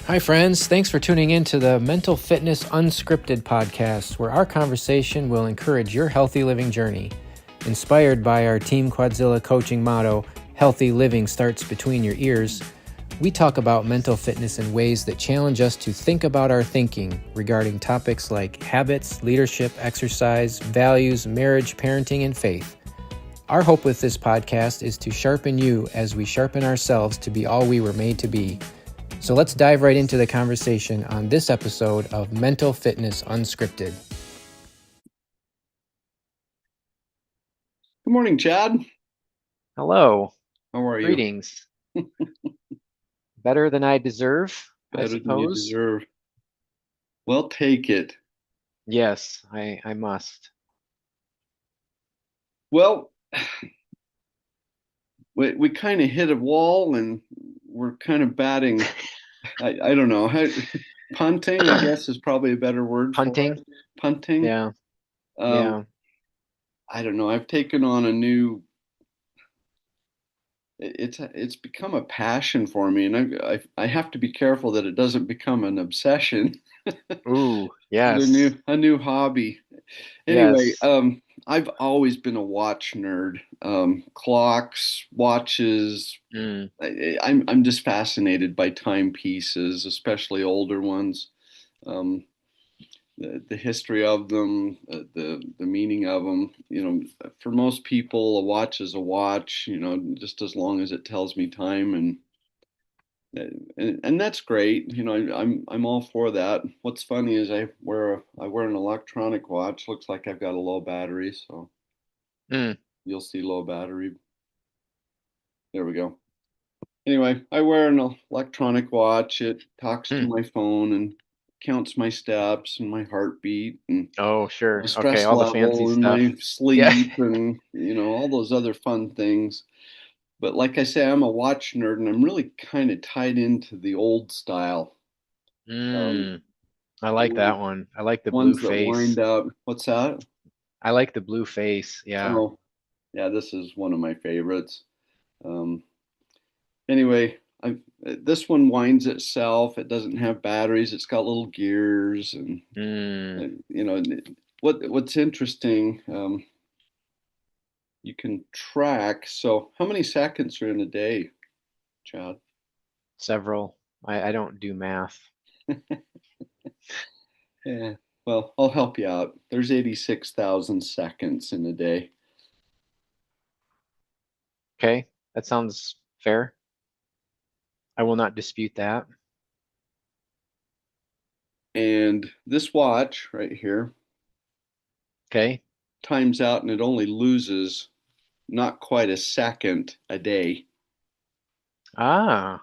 Hi, friends. Thanks for tuning in to the Mental Fitness Unscripted podcast, where our conversation will encourage your healthy living journey. Inspired by our Team Quadzilla coaching motto, healthy living starts between your ears, we talk about mental fitness in ways that challenge us to think about our thinking regarding topics like habits, leadership, exercise, values, marriage, parenting, and faith. Our hope with this podcast is to sharpen you as we sharpen ourselves to be all we were made to be. So let's dive right into the conversation on this episode of Mental Fitness Unscripted. Good morning, Chad. Hello. How are you? Greetings. Better than I deserve, I Better than you suppose. deserve. Well, take it. Yes, I must. Well, we kind of hit a wall and we're kind of batting. I don't know. Punting, I guess, is probably a better word for Hunting? it. Punting. Yeah, Um, yeah. I don't know. I've taken on a new. It's become a passion for me, and I have to be careful that it doesn't become an obsession. Ooh, A yes, new hobby. Anyway, yes. I've always been a watch nerd. Clocks, watches. Mm. I'm just fascinated by timepieces, especially older ones. Um, the history of them, the meaning of them. You know, for most people, a watch is a watch. You know, just as long as it tells me time, and that's great. You know, I'm all for that. What's funny is I wear an electronic watch. Looks like I've got a low battery, so Mm. you'll see low battery. There we go. Anyway, I wear an electronic watch. It talks to Mm. my phone and counts my steps and my heartbeat and Oh, my sure. Okay, stress all the fancy level and stuff. my Yeah. sleep and all those other fun things. But like I say, I'm a watch nerd and I'm really kind of tied into the old style. Um, Mm. I the like one- that one. I like the blue Ones that face. wind up. What's that? I like the blue face. Yeah. Oh, yeah, this is one of my favorites. Um, anyway, this one winds itself. It doesn't have batteries. It's got little gears, and Mm. you know what's interesting. You can track. So, how many seconds are in a day, Chad? Several. I don't do math. Yeah. Well, I'll help you out. There's 86,000 seconds in a day. Okay, that sounds fair. I will not dispute that. And this watch right here Okay. times out and it only loses not quite a second a day. Ah,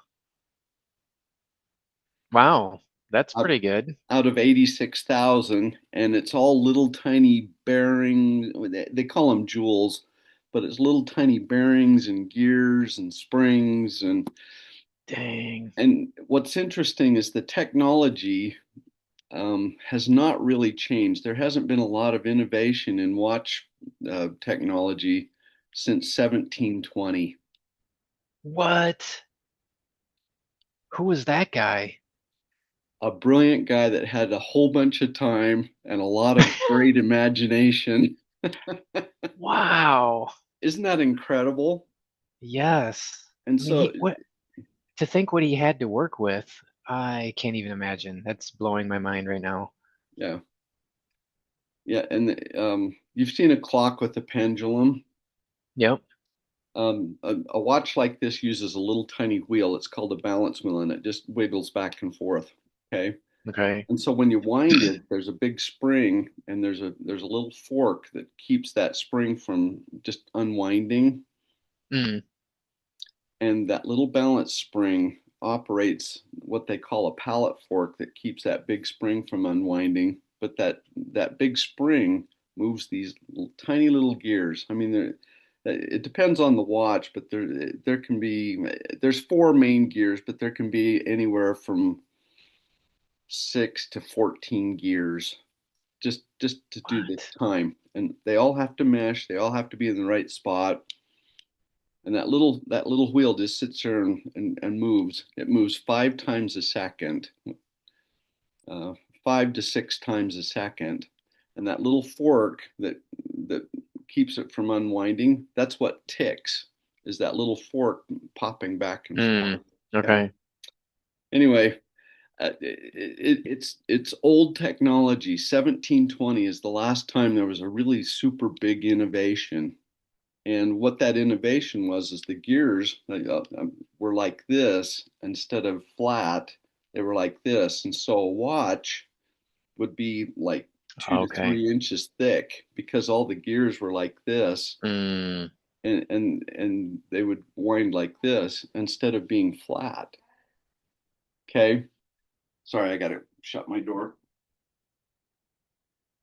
wow. That's Out, pretty good. out of 86,000, and it's all little tiny bearings. They call them jewels, but it's little tiny bearings and gears and springs. Dang. And what's interesting is the technology has not really changed. There hasn't been a lot of innovation in watch technology since 1720. What? Who was that guy? A brilliant guy that had a whole bunch of time and a lot of great imagination. Wow. Isn't that incredible? Yes. And I mean, so, what to think what he had to work with, I can't even imagine. That's blowing my mind right now. yeah, yeah. And you've seen a clock with a pendulum. Yep. A watch like this uses a little tiny wheel. It's called a balance wheel, and it just wiggles back and forth. Okay. Okay. And so when you wind it, there's a big spring, and there's a little fork that keeps that spring from just unwinding. Mm. And that little balance spring operates what they call a pallet fork that keeps that big spring from unwinding. But that big spring moves these tiny little gears. I mean, it depends on the watch, but there can be there's four main gears, but there can be anywhere from 6 to 14 gears just to do the What? time. And they all have to mesh. They all have to be in the right spot. and that little wheel just sits there and moves. It moves 5 times a second, uh, 5 to 6 times a second, and that little fork that keeps it from unwinding. That's what ticks. Is that little fork popping back and Mm, forth? Okay. okay. Anyway, it's old technology. 1720 is the last time there was a really super big innovation. And what that innovation was is the gears were like this instead of flat. They were like this, and so a watch would be like two to Okay. three inches thick because all the gears were like this, Mm, and they would wind like this instead of being flat. Okay, sorry, I got to shut my door.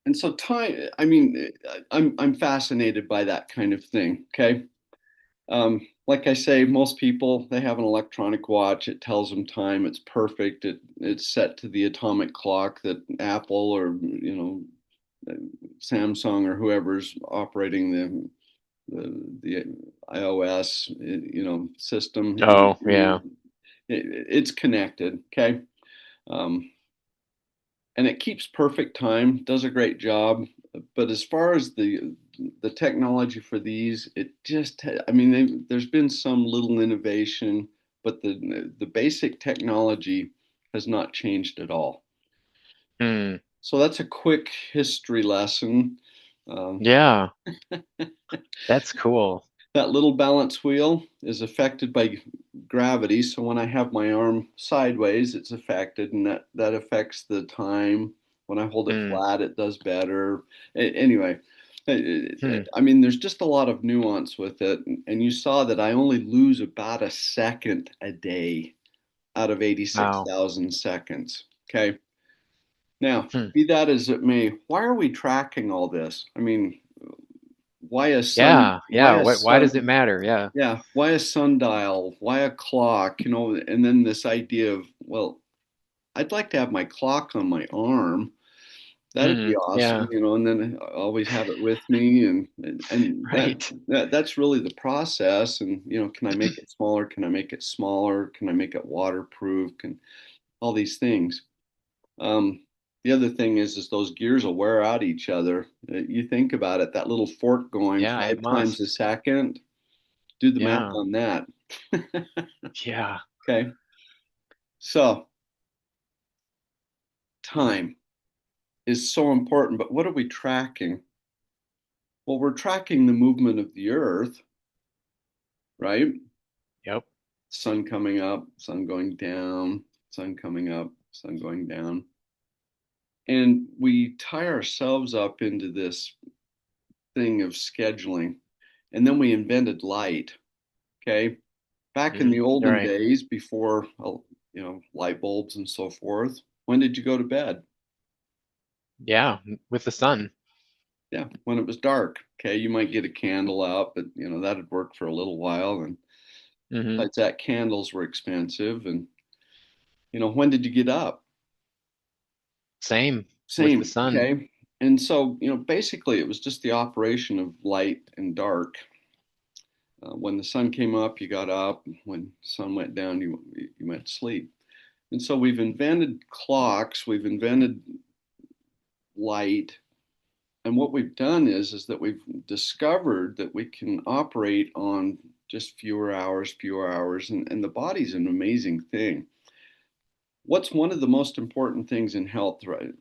And so time, I mean, I'm fascinated by that kind of thing. Okay. Like I say, most people they have an electronic watch. It tells them time. It's perfect. It's set to the atomic clock that Apple or Samsung or whoever's operating the iOS system. oh, yeah. It's connected. Okay. Um, and it keeps perfect time, does a great job. But as far as the technology for these, it just I mean there's been some little innovation, but the basic technology has not changed at all. Hmm. So that's a quick history lesson. Um, Yeah, that's cool. that little balance wheel is affected by gravity. So when I have my arm sideways, it's affected, and that affects the time. When I hold it Hmm. flat, it does better. Anyway, Hmm. I mean, there's just a lot of nuance with it, and you saw that I only lose about a second a day out of Wow. 86,000 seconds. Okay. Now, Hmm. be that as it may, why are we tracking all this? I mean, why a sun? Yeah, Why yeah. a Why sun? does it matter? Yeah. Yeah, why a sundial? Why a clock? And then this idea of, well, I'd like to have my clock on my arm. That'd be Hmm. awesome, Yeah. and then I always have it with me, and Right. that's really the process. And can I make it smaller? Can I make it smaller? Can I make it waterproof? Can all these things. Um, the other thing is those gears will wear out each other. You think about it, that little fork going Yeah, it 5 times a must. second. Do the math Yeah. on that. Yeah. Okay. So time is so important, but what are we tracking? Well, we're tracking the movement of the earth, right? Yep. Sun coming up, sun going down, sun coming up, sun going down. And we tie ourselves up into this thing of scheduling. And then we invented light. Okay. Back in the Mm, olden right. days, before, light bulbs and so forth, when did you go to bed? Yeah, with the sun. Yeah, when it was dark. Okay, you might get a candle out, but that'd work for a little while. And Hmm. besides that, candles were expensive. And when did you get up? Same with the Same. sun. Okay, and so basically, it was just the operation of light and dark. When the sun came up, you got up. When the sun went down, you went to sleep. And so we've invented clocks. We've invented light. And what we've done is that we've discovered that we can operate on just fewer hours, and the body's an amazing thing. What's one of the most important things in health, right?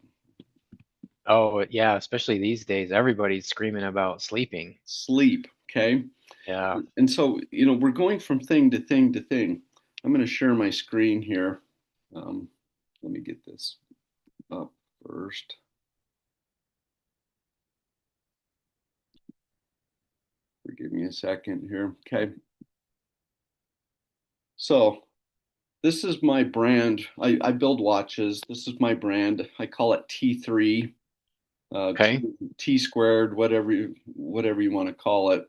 Oh, yeah, especially these days, everybody's screaming about sleeping. Sleep, okay? Yeah. And so, we're going from thing to thing to thing. I'm going to share my screen here. Um, let me get this up first. Forgive me a second here. Okay. So, this is my brand. I build watches. This is my brand. I call it T3, Okay. T squared, whatever you want to call it.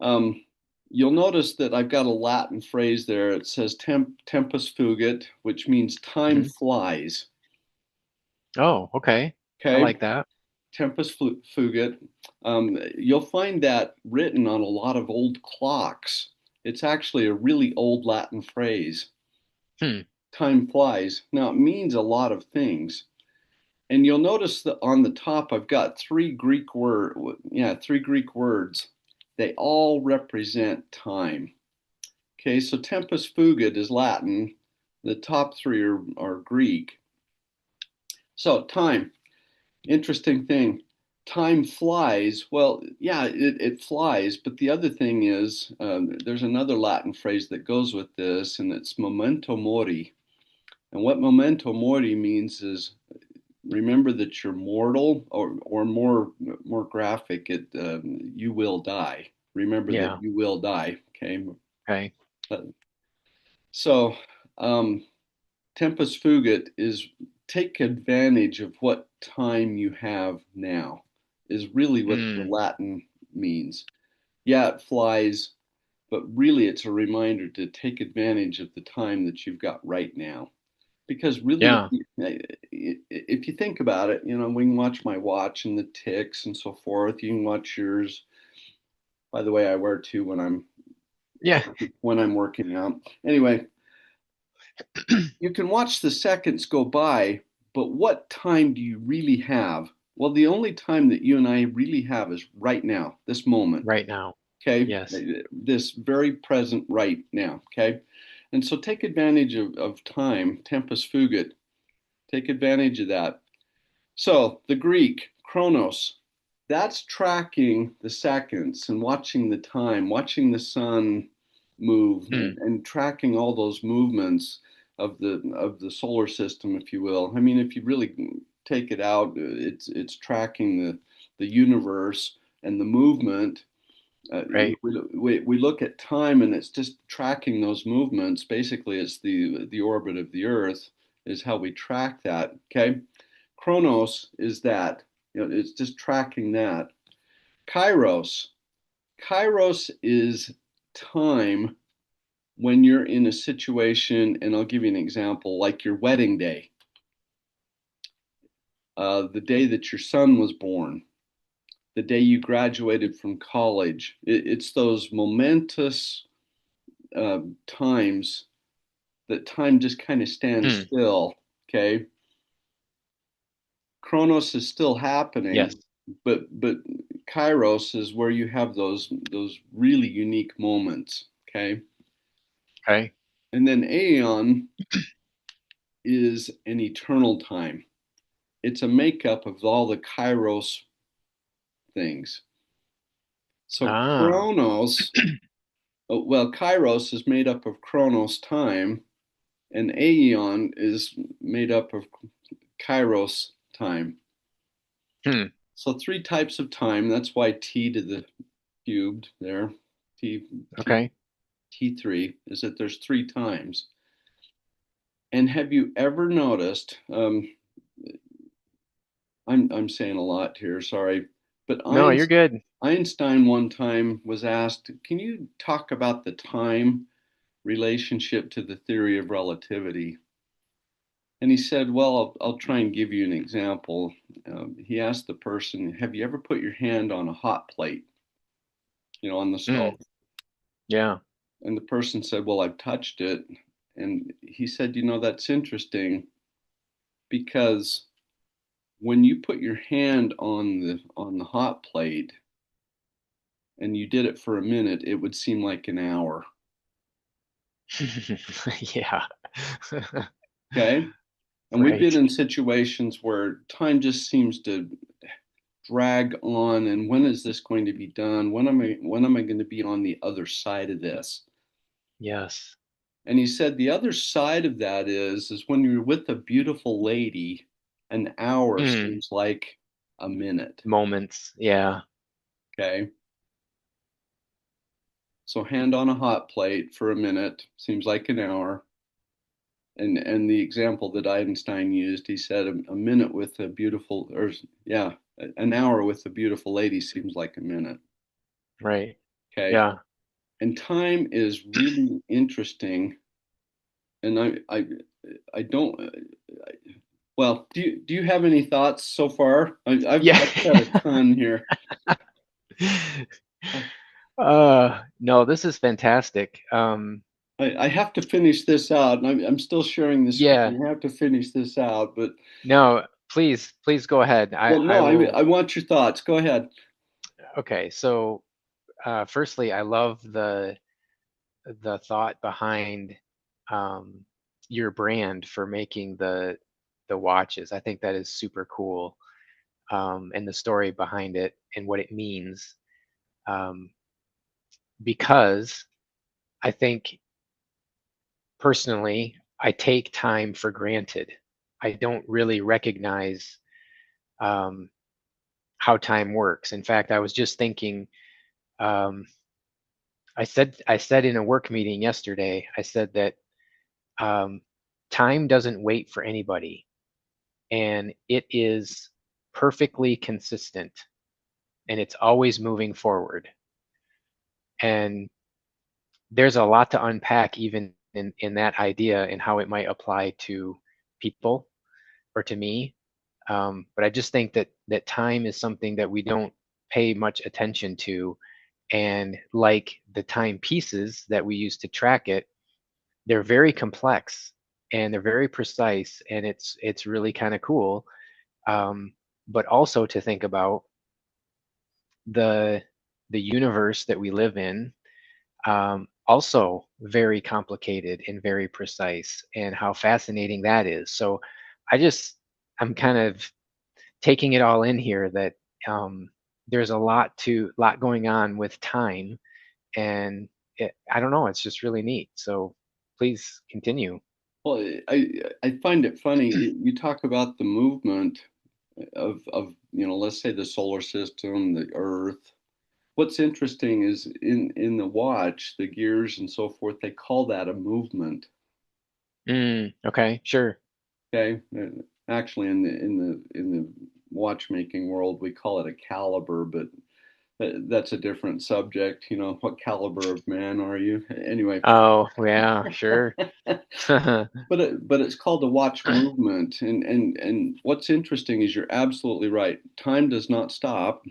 Um, you'll notice that I've got a Latin phrase there. It says tempus fugit, which means time Hmm. flies. Oh, okay. I Okay, like that. tempus fugit. You'll find that written on a lot of old clocks. It's actually a really old Latin phrase. Hmm. Time flies. Now, it means a lot of things. And you'll notice that on the top, I've got three Greek words. They all represent time. Okay, so tempus fugit is Latin. The top three are Greek. So time, interesting thing. Time flies. Well, yeah, it flies. But the other thing is, there's another Latin phrase that goes with this, and it's memento mori. And what memento mori means is remember that you're mortal, or more graphic, you will die. Remember that Yeah. you will die. Okay. Okay. Uh, So, um, tempus fugit is take advantage of what time you have now, is really what the Hmm. Latin means. Yeah, it flies, but really it's a reminder to take advantage of the time that you've got right now. Because really, Yeah. if you think about it, we can watch my watch and the ticks and so forth. You can watch yours. By the way, I wear two Yeah. when I'm working out. Anyway, you can watch the seconds go by, but what time do you really have? Well, the only time that you and I really have is right now, this moment. Right now. Okay, Yes. this very present right now. Okay, and so take advantage of time, tempus fugit. Take advantage of that. So the Greek, chronos, that's tracking the seconds and watching the time, watching the sun move, Hmm. and tracking all those movements of the solar system, if you will. I mean, if you really take it out, it's tracking the universe and the movement. Right. We look at time and it's just tracking those movements. Basically, it's the orbit of the Earth is how we track that. Okay, Chronos is that. It's just tracking that. Kairos. Kairos is time when you're in a situation, and I'll give you an example, like your wedding day, the day that your son was born, the day you graduated from college. It's those momentous times that time just kind of stands Hmm. still. Okay, Chronos is still Yes. happening, but Kairos is where you have those really unique moments. Okay, Okay. and then Aeon is an eternal time. It's a makeup of all the Kairos things. So Ah. Kairos is made up of Chronos time, and Aeon is made up of Kairos time. Hmm. So three types of time. That's why T to the cubed there, T T Okay. T3 is that there's three times. And have you ever noticed? I'm saying a lot here. Sorry, but No, you're good. Einstein one time was asked, "Can you talk about the time relationship to the theory of relativity?" And he said, "Well, I'll try and give you an example." He asked the person, "Have you ever put your hand on a hot plate, on the Hmm. stove?" Yeah. And the person said, "Well, I've touched it." And he said, "That's interesting because when you put your hand on the hot plate and you did it for a minute, it would seem like an hour." Yeah. Okay? And we've been Right. in situations where time just seems to drag on, and when is this going to be done? When am I going to be on the other side of this? Yes. And he said the other side of that is when you're with a beautiful lady, an hour Hmm. seems like a minute. Moments. Yeah. Okay? So hand on a hot plate for a minute seems like an hour. And the example that Einstein used, he said a minute with a beautiful, or yeah, an hour with a beautiful lady seems like a minute. Right. Okay. Yeah. And time is really interesting. And I don't, well, do you have any thoughts so far? I've Yeah. said a ton here. No, this is fantastic. I have to finish this out, and I'm still sharing the Yeah, screen. I have to finish this out, but no, please go ahead. well, I no, will. I want your thoughts. Go ahead. Okay, so firstly, I love the thought behind um, your brand for making the watches. I think that is super cool, and the story behind it and what it means. Um, because I think personally, I take time for granted. I don't really recognize um, how time works. In fact, I was just thinking. Um, I said in a work meeting yesterday. I said that um, time doesn't wait for anybody, and it is perfectly consistent, and it's always moving forward. And there's a lot to unpack, even in that idea and how it might apply to people or to me. But I just think that time is something that we don't pay much attention to. And like the time pieces that we use to track it, they're very complex and they're very precise, and it's really kind of cool. But also to think about the the universe that we live in, also very complicated and very precise, and how fascinating that is. So I just I'm kind of taking it all in here that there's a lot going on with time, and I don't know, it's just really neat. So please continue. Well, I find it funny. You talk about the movement of let's say the solar system, the Earth. What's interesting is in the watch, the gears and so forth, they call that a movement. Okay, sure. Okay, actually, in the watchmaking world, we call it a caliber, but that's a different subject. What caliber of man are you? Anyway, Oh, yeah, sure. but it's called the watch movement, and what's interesting is you're absolutely right. Time does not stop.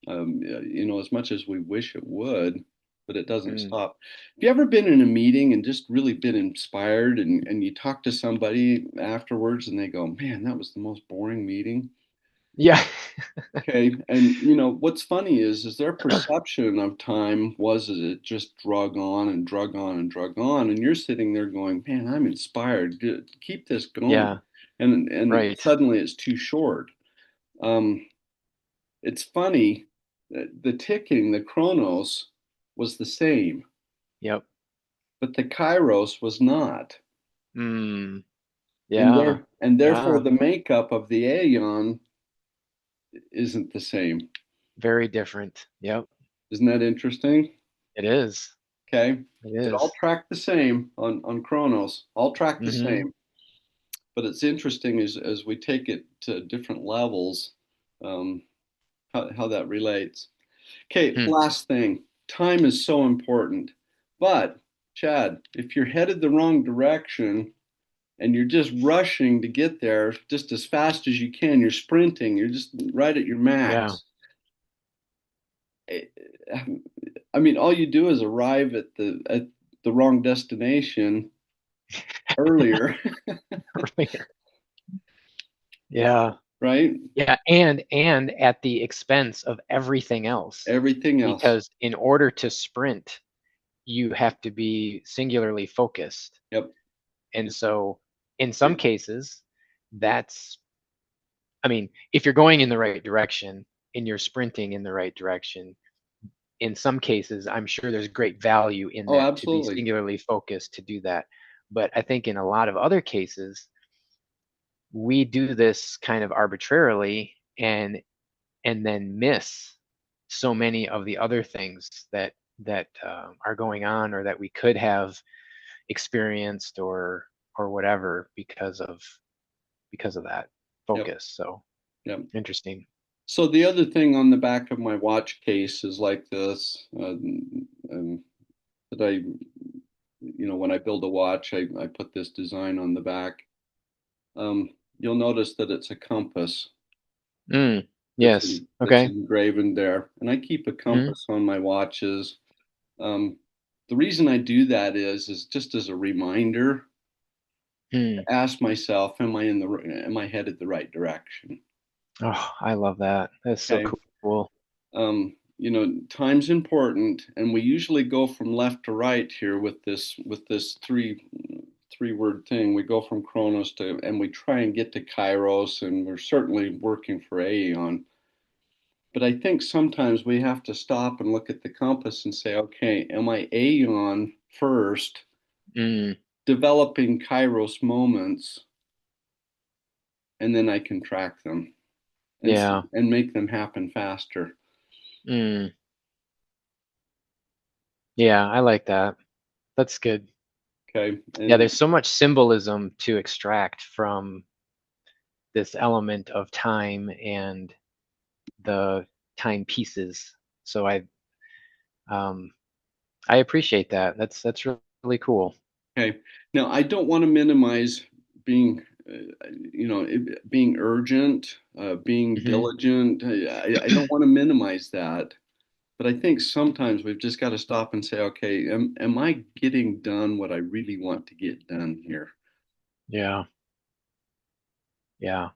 As much as we wish it would, but it doesn't Mm. stop. Have you ever been in a meeting and just really been inspired, and you talk to somebody afterwards and they go, "Man, that was the most boring meeting." Yeah. Okay, and what's funny is their perception of time was that it just drug on and drug on and drug on, and you're sitting there going, "Man, I'm inspired. Keep this going," Yeah, and right. suddenly it's too short. Um, it's funny that the ticking, the chronos, was the same, Yep. but the kairos was not, Mm. and Yeah. therefore Yeah. the makeup of the aeon isn't the same. Very different. Yep. Isn't that interesting? It is. Okay. It It is. all tracked the same on Chronos, all tracked the Mm-hmm. same. But it's interesting as we take it to different levels, um, how that relates. Okay, Hmm. last thing. Time is so important. But, Chad, if you're headed the wrong direction and you're just rushing to get there just as fast as you can, you're sprinting, you're just right at your Yeah. max. I mean, all you do is arrive at the wrong destination earlier, Earlier. Yeah. right? Yeah. And at the expense of everything else. Everything else. Because in order to sprint, you have to be singularly focused. Yep. And so in some Yep. cases, that's I mean, if you're going in the right direction and you're sprinting in the right direction, in some cases, I'm sure there's great value in Oh, that to be absolutely. singularly focused to do that. But I think in a lot of other cases, we do this kind of arbitrarily and then miss so many of the other things that are going on, or that we could have experienced or whatever because of that Yep. focus. So Yep. interesting. So the other thing on the back of my watch case is like this, that when I build a watch, I put this design on the back. You'll notice that it's a compass. Mm, Yes. that's Okay. engraven there. And I keep a Mm-hmm. compass on my watches. Um, the reason I do that is just as a reminder Hmm. to ask myself, am I headed the right direction? Oh, I love that. That's so Okay. cool. Time's important, and we usually go from left to right here with this three word thing. We go from Chronos to, and we try and get to Kairos, and we're certainly working for Aeon. But I think sometimes we have to stop and look at the compass and say, okay, am I Aeon first, Mm, developing Kairos moments, and then I can track them and yeah. and make them happen faster. Mm, yeah, I like that. That's good. Okay, Yeah, and there's so much symbolism to extract from this element of time and the time pieces. So um I appreciate that. That's really cool. okay. Now, I don't want to minimize being, being urgent, being Hmm. diligent. I don't want to minimize that, but I think sometimes we've just got to stop and say, okay, am I getting done what I really want to get done here? Yeah. Yeah.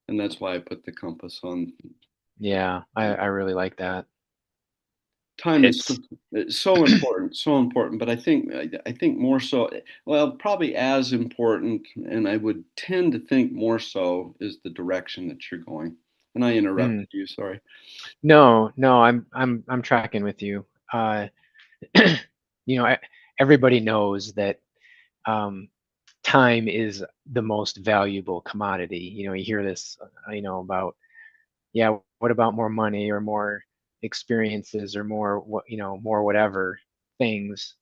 And that's why I put the compass on. Yeah. I really like that. Time is It's it's so important, so important. But I think more so, well, probably as important, and I would tend to think more so is the direction that you're going. And I mm, interrupted you. Sorry. no, no, I'm tracking with you. Uh you know, everybody knows that um time is the most valuable commodity. You hear this, about, yeah, what about more money or more experiences or more more whatever things.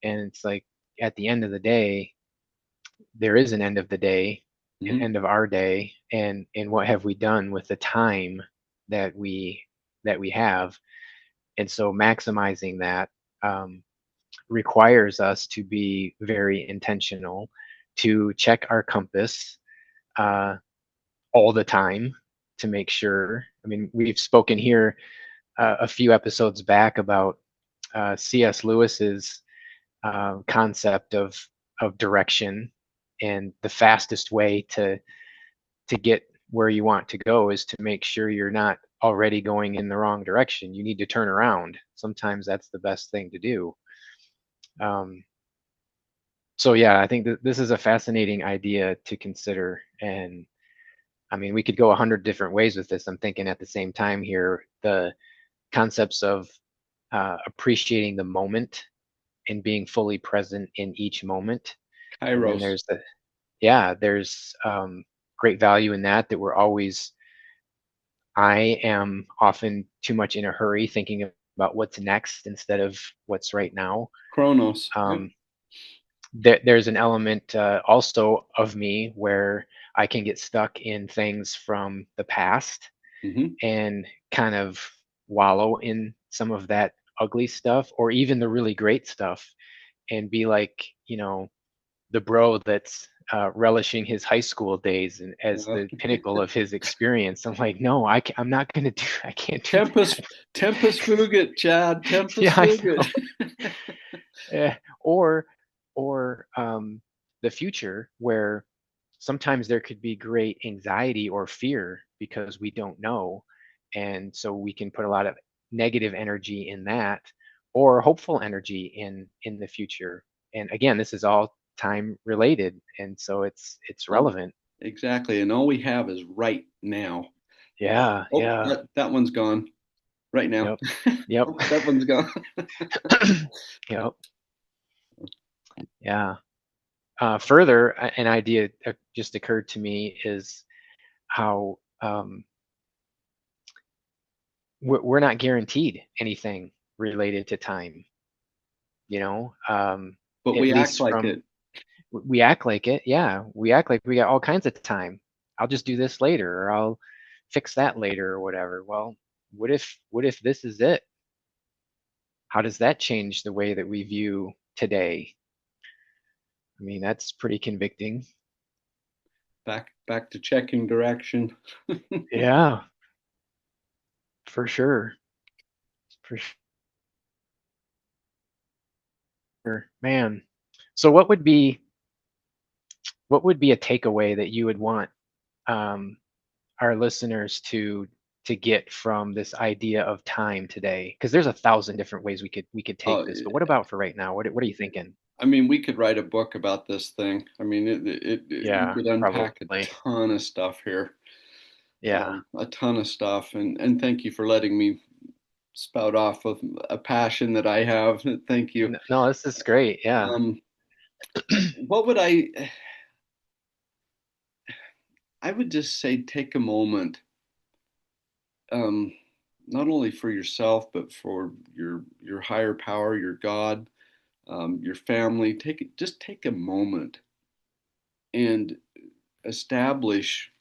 And it's like at the end of the day, there is an end of the day, an Hmm. end of our day, and what have we done with the time that we have? And so maximizing that requires us to be very intentional, to check our compass uh, all the time to make sure. I mean, we've spoken here a few episodes back about C.S. Lewis's concept of direction, and the fastest way to get where you want to go is to make sure you're not already going in the wrong direction. You need to turn around. Sometimes that's the best thing to do. Um, so yeah, I think that this is a fascinating idea to consider. And I mean, we could go 100 different ways with this. I'm thinking at the same time here, the concepts of appreciating the moment and being fully present in each moment. And then Kairos. there's great value in that we're always, I am often too much in a hurry thinking about what's next instead of what's right now. Chronos. Yep. Um, there's an element also of me where I can get stuck in things from the past Hmm. and kind of wallow in some of that ugly stuff or even the really great stuff and be like, the bro that's relishing his high school days and as Uh, the pinnacle of his experience. I'm like, no, I'm not gonna do. I can't do Tempest, that. Tempest Fugit, Chad. Yeah, Tempest I Fugit. know. Eh, or the future where sometimes there could be great anxiety or fear because we don't know, and so we can put a lot of negative energy in that or hopeful energy in the future. And again, this is all time related, and so it's Oh, relevant. exactly. And all we have is right now. Yeah, Oh, yeah. that one's gone. Right now. Yep. Yep. Oh, that one's gone. Yep. Yeah. Further, an idea just occurred to me is how we're not guaranteed anything related to time, But at we act least like from it. we act like it. Yeah, we act like we got all kinds of time. I'll just do this later, or I'll fix that later, or whatever. Well, what if this is it? How does that change the way that we view today? I mean, that's pretty convicting. Back to checking direction. Yeah. For sure. For sure. Man. So what would be a takeaway that you would want um, our listeners to get from this idea of time today? Because there's 1,000 different ways we could take Oh, this, but what about for right now? What are you thinking? I mean, we could write a book about this thing. I mean, we Yeah, could unpack a probably. ton of stuff here, Yeah. a ton of stuff. And thank you for letting me spout off of a passion that I have. Thank you. No, this is great. Yeah. Um, what would I would just say take a moment, um, not only for yourself, but for your higher power, your God, your family. Just take a moment and establish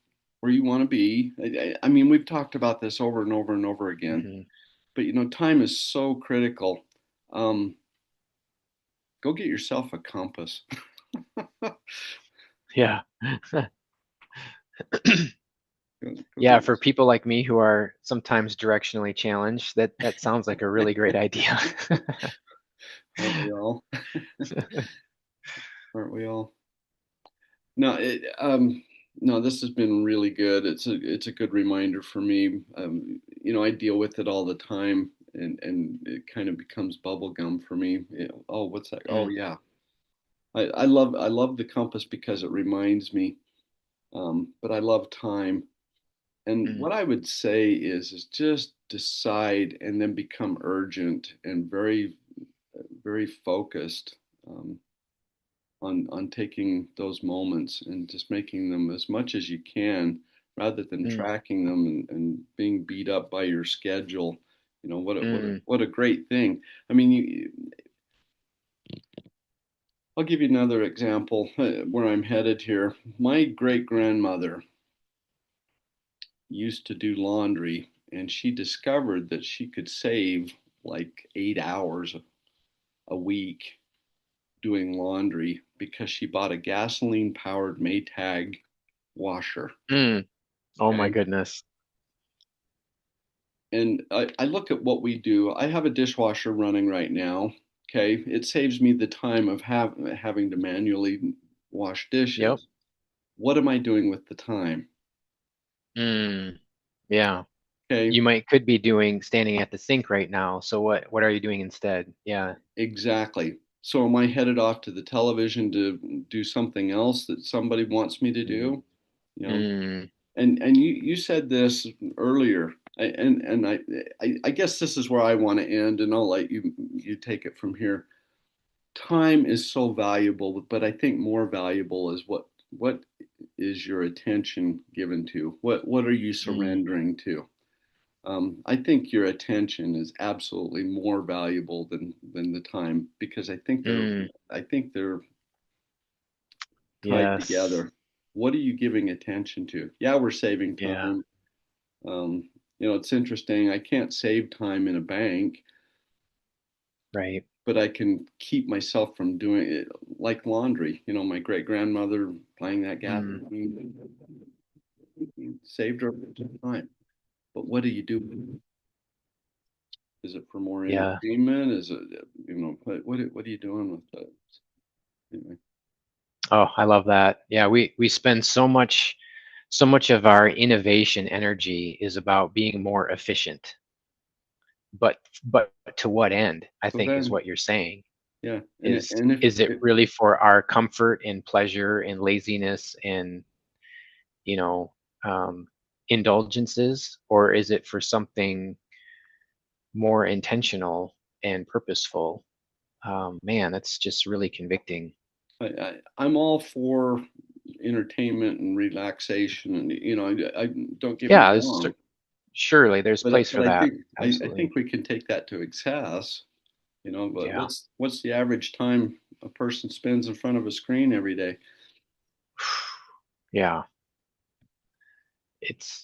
where you want to be. I mean, we've talked about this over and over and over again, Hmm. but time is so critical. Um, go get yourself a compass. Yeah. Go Yeah, get for people like me who are sometimes directionally challenged, that sounds like a really great idea. aren't we all? Aren't we all? No, no, this has been really good. It's a good reminder for me. I deal with it all the time, and it kind of becomes bubble gum for me. Oh, what's that? Oh, Mm, yeah. I love the compass because it reminds me. But I love time. And mm, what I would say is just decide and then become urgent and very, very focused. On taking those moments and just making them as much as you can rather than mm, tracking them and being beat up by your schedule. mm, What a great thing. I mean, I'll give you another example where I'm headed here. My great grandmother used to do laundry, and she discovered that she could save like 8 hours a week doing laundry because she bought a gasoline powered Maytag washer. mm. Oh my Okay. goodness. And I look at what we do. I have a dishwasher running right now. Okay. It saves me the time of having to manually wash Yep. dishes. What am I doing with the time? Mm. Yeah. Okay. You might could be doing standing at the sink right now. So what are you doing instead? Yeah. Exactly. So am I headed off to the television to do something else that somebody wants me to Mm, do? You know, mm, and you said this earlier, and I guess this is where I want to end, and I'll let you take it from here. Time is so valuable, but I think more valuable is what is your attention given to? What are you mm, surrendering to? I think your attention is absolutely more valuable than the time because mm. I think they're tied Yes. together. What are you giving attention to? Yeah, we're saving Yeah. time. Um, it's interesting. I can't save time in a bank, Right. but I can keep myself from doing it like laundry. My great grandmother playing that Mm. gasoline saved her time. But what do you do? Is it for more Yeah. entertainment? Is it, what are you doing with that? Anyway, Oh, I love that. Yeah, we spend so much of our innovation energy is about being more efficient. But to what end? I so think is then, what you're saying. yeah, Is and if is it really for our comfort and pleasure and laziness and, you know, um, indulgences, or is it for something more intentional and purposeful? Man, that's just really convicting. I'm all for entertainment and relaxation, and I don't get me Yeah, wrong, surely there's place but for I that. think I Absolutely. think we can take that to excess, But Yeah. what's the average time a person spends in front of a screen every day? Yeah.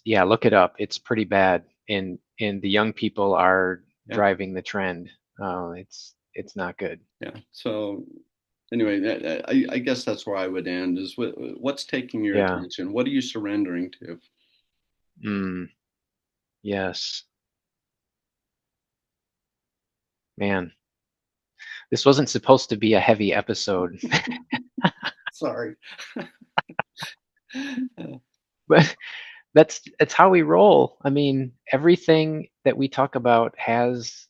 Yeah, look it up. It's pretty bad. And the young people are Yeah, driving the trend. It's not good. yeah. So anyway, I guess that's where I would end. Is what's taking your Yeah. attention? What are you surrendering to? Mm, yes. Man, this wasn't supposed to be a heavy episode, Sorry. but that's how we roll. I mean, everything that we talk about has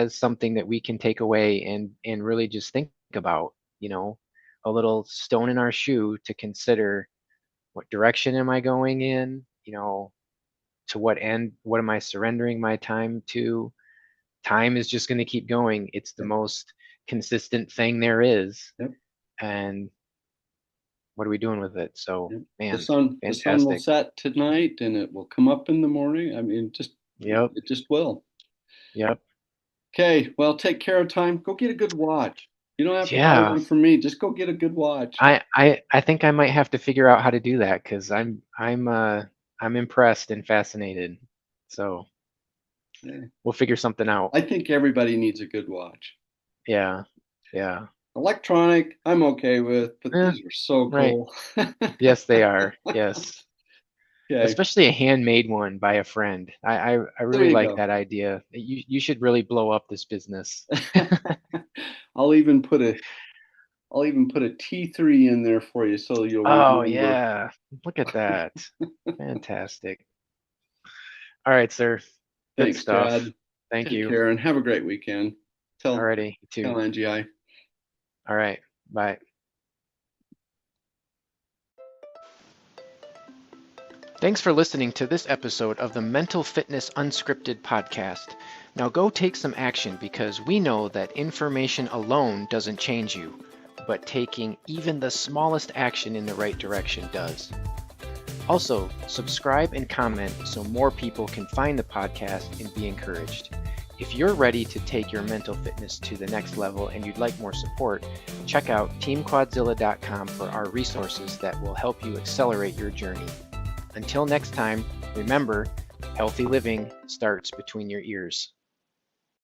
something that we can take away and really just think about, a little stone in our shoe to consider, what direction am I going in? To what end? What am I surrendering my time to? Time is just going to keep going. It's the Yep. most consistent thing there is. Yep. And what are we doing with it? So, Yep. man, The sun will fantastic. set tonight and it will come up in the morning. I mean, Yep. it just will. Yep. Okay, well, take care of time. Go get a good watch. You don't have to buy Yeah. one from me. Just go get a good watch. I think I might have to figure out how to do that, because I'm impressed and fascinated. So Yeah. we'll figure something out. I think everybody needs a good watch. Yeah. Yeah. Electronic, I'm okay with, but these are so Right. cool. Yes, they are. Yes. Okay, Especially a handmade one by a friend. I there really you like go. that idea. You should really blow up this business. I'll even put a T3 in there for you so you'll Oh remember. yeah. Look at that. Fantastic. All right, sir. Good Thanks, stuff. Chad. Thank Take you. care and have a great weekend. Tell Alrighty, you too. Angie I. All right. Bye. Thanks for listening to this episode of the Mental Fitness Unscripted podcast. Now go take some action, because we know that information alone doesn't change you, but taking even the smallest action in the right direction does. Also, subscribe and comment so more people can find the podcast and be encouraged. If you're ready to take your mental fitness to the next level and you'd like more support, check out teamquadzilla.com for our resources that will help you accelerate your journey. Until next time, remember, healthy living starts between your ears.